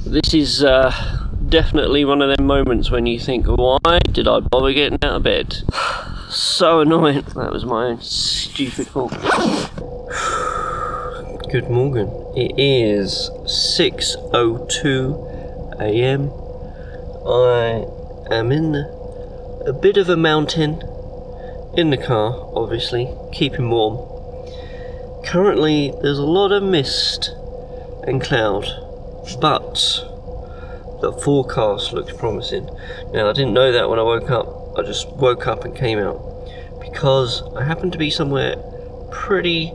This is definitely one of them moments when you think, why did I bother getting out of bed? So annoying. That was my own stupid fault. Good morning. It is 6:02 AM. I am in a bit of a mountain in the car, obviously, keeping warm. Currently there's a lot of mist and cloud, but the forecast looks promising. Now, I didn't know that when I woke up. I just woke up and came out because I happened to be somewhere pretty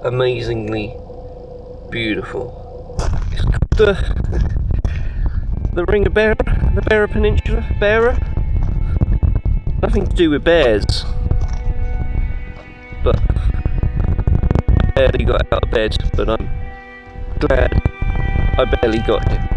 amazingly beautiful. It's called the Ring of Beara, the Beara Peninsula. Beara? Nothing to do with bears, but I barely got out of bed, but I'm glad I barely got here.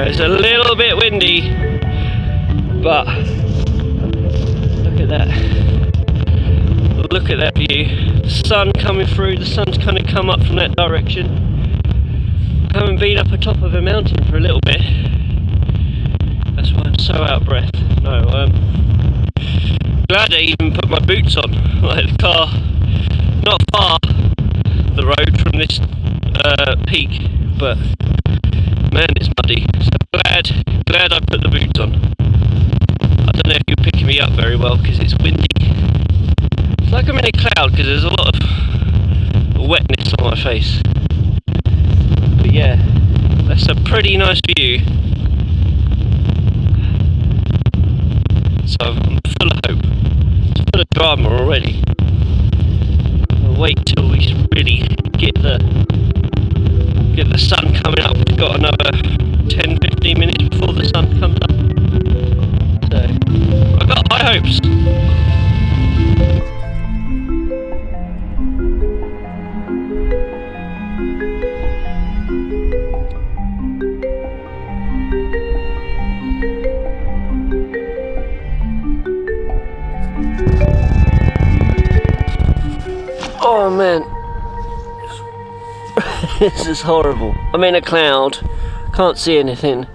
It's a little bit windy, but look at that. Look at that view. The sun coming through, the sun's kind of come up from that direction. I haven't been up the top of a mountain for a little bit. That's why I'm so out of breath. No, glad I even put my boots on. Like, the car, not far the road from this peak, but man, it's muddy. So glad I put the boots on. I don't know if you're picking me up very well because it's windy. It's like I'm in a cloud because there's a lot of wetness on my face. But yeah, that's a pretty nice view. So I'm full of hope. It's full of drama already. I'll wait till we really get the sun coming up. We've got another 10-15 minutes before the sun comes up. So I've got high hopes. Oh man. This is horrible. I'm in a cloud, can't see anything,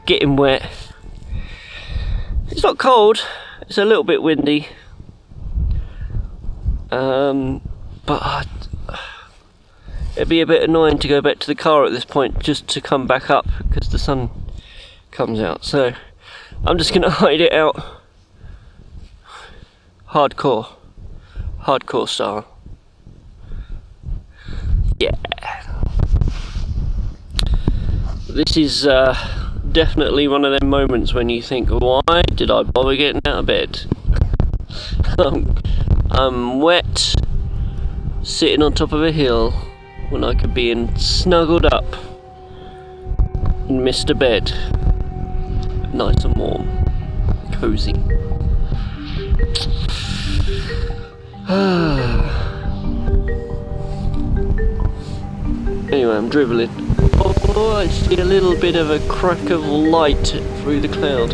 getting wet. It's not cold, it's a little bit windy. But it'd be a bit annoying to go back to the car at this point just to come back up because the sun comes out. So I'm just gonna hide it out. Hardcore style. Yeah. This is definitely one of them moments when you think, why did I bother getting out of bed? I'm wet, sitting on top of a hill when I could be snuggled up in Mr. Bed, nice and warm, cozy. Anyway, I'm dribbling. Oh, I see a little bit of a crack of light through the cloud.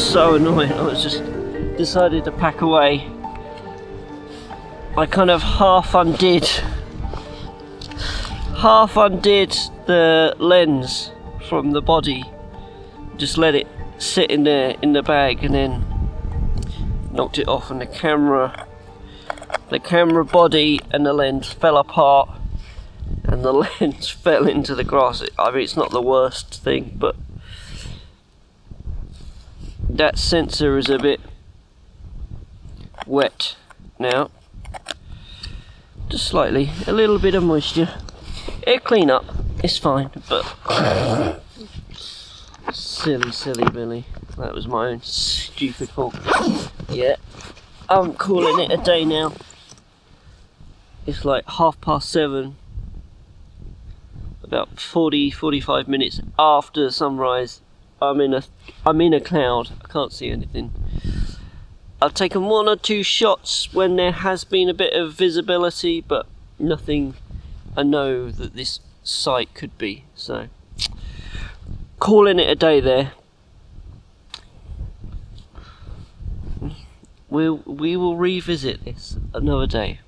so annoying. I was just decided to pack away. I kind of half undid the lens from the body. Just let it sit in there in the bag and then knocked it off, and the camera body and the lens fell apart and the lens fell into the grass. I mean, it's not the worst thing, but that sensor is a bit wet now. Just slightly, a little bit of moisture. It'll clean up, it's fine, but silly Billy. That was my own stupid fault. Yeah, I'm calling it a day now. It's like 7:30, about 40-45 minutes after sunrise. I'm in a cloud, I can't see anything. I've taken 1 or 2 shots when there has been a bit of visibility, but nothing I know that this site could be, so calling it a day there. We will revisit this another day.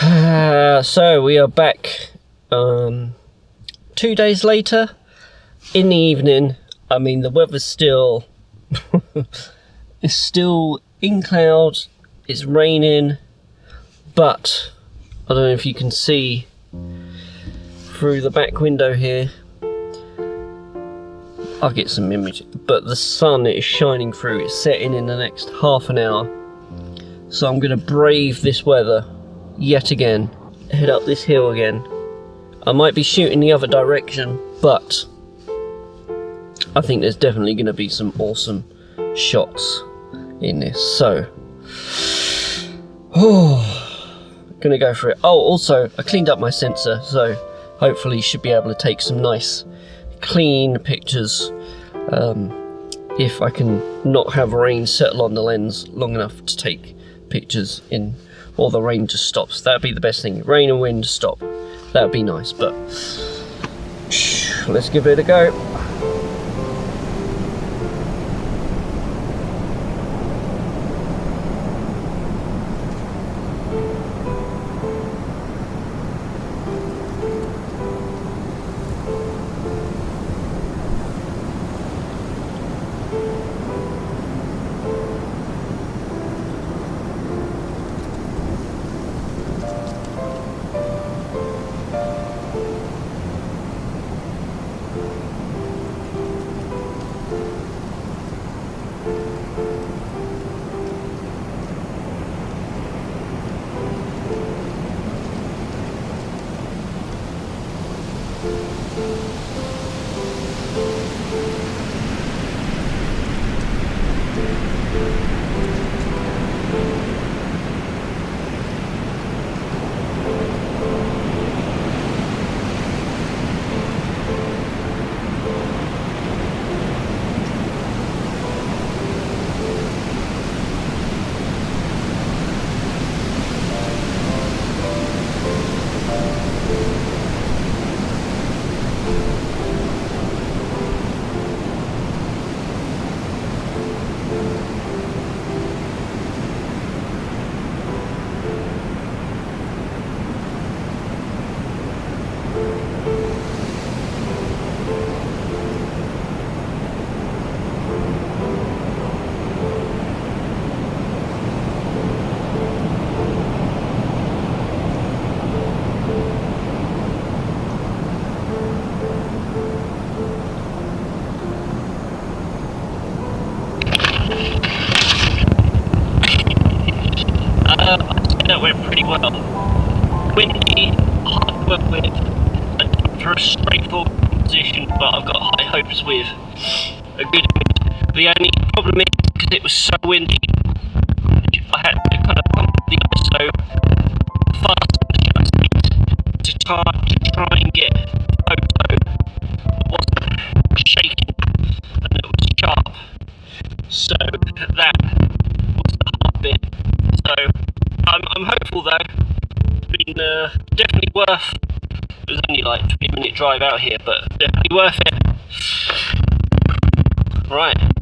So we are back 2 days later in the evening. I mean, the weather's still it's still in clouds, it's raining, but I don't know if you can see through the back window here. I'll get some image, but the sun is shining through. It's setting in the next half an hour, so I'm going to brave this weather yet again, head up this hill again. I might be shooting the other direction, but I think there's definitely going to be some awesome shots in this, so gonna go for it. Oh, also I cleaned up my sensor, so hopefully should be able to take some nice clean pictures if I can not have rain settle on the lens long enough to take pictures in, or the rain just stops. That'd be the best thing, rain and wind stop. That'd be nice, but let's give it a go. That went pretty well. Windy, hard to work with, and for a straightforward position, but I've got high hopes with a good image. The only problem is, because it was so windy, I had to kind of pump the ISO fast to try and get photo that wasn't shaking and that was sharp. So that was the hard bit. So I'm hopeful though. It's been definitely worth. It was only like a 20-minute drive out here, but definitely worth it. Right.